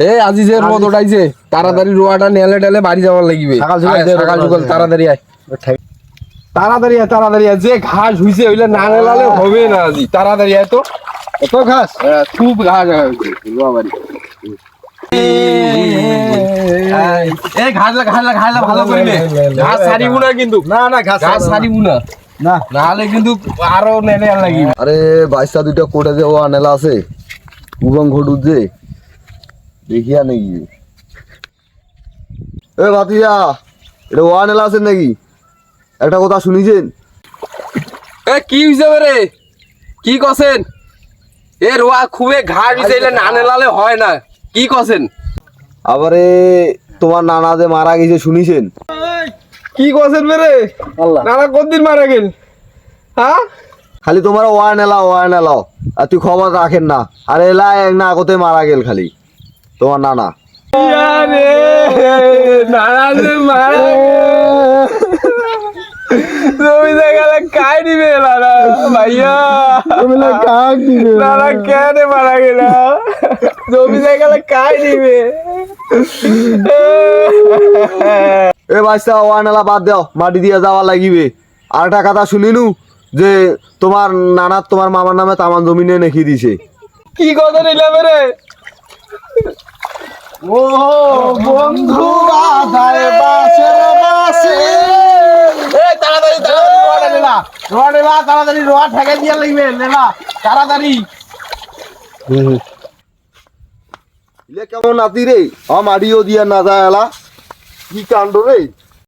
এ আজিজের মত উঠাইছে তাড়াতাড়ি রোয়াটা নেলে টেলে বাড়ি যাওয়ার লাগিবে সকাল সকাল তাড়াতাড়ি আয় তাড়াতাড়ি আয় যে ঘাস হইছে ওইলে না নেলালে হবে না আজি তাড়াতাড়ি আয় তো এত ঘাস খুব ঘাস হইছে রোয়া বাড়ি এই ঘাস ভালো করিলে ঘাস ছাড়িব না কিন্তু না ঘাস ছাড়িব না না নাহলে কিন্তু আরো নেলে লাগিবে আরে বাইশটা দুইটা কোটে যে ও আনেলা আছে উগং ঘটু যে দেখিয়া নাকি এ ভাতিজা এটা ও আনেলা আছে নাকি একটা কথা শুনিছেন এ কি হইছে রে কি কছেন এ রোয়া খুবই ঘাস হইছে না নেলালে হয় না কি কছেন আবারে তোমার নানা যে মারা গেছে শুনিছেন কি কছেন রে নানা কতদিন মারা গেল হ্যাঁ খালি তোমার ওয়ার নেলাও আর তুই খবর রাখেন না আর এলা এক না আগতে মারা গেল খালি তোমার নানা নানা যে মারা জমি জায়গা কাই দিবে নানা ভাইয়া নানা কেন মারা গেল জমি জায়গা কাই দিবে এ বাইশটা ওয়ার নেলা বাদ দাও মাটি দিয়ে যাওয়া লাগিবে আর একটা কথা শুনিনু যে তোমার নানা তোমার মামার নামে তামান জমিনে নেখি দিছে কি কথা নিলাম রে ও বন্ধু আধারে বাসে এই তাড়াতাড়ি রোয়া নেলা তাড়াতাড়ি রোয়া ঠেকে দিয়ে লাগবে নেলা তাড়াতাড়ি ইলে কেমন নাতি রে মাটিও দিয়া না যায় এলা কি কাণ্ড রে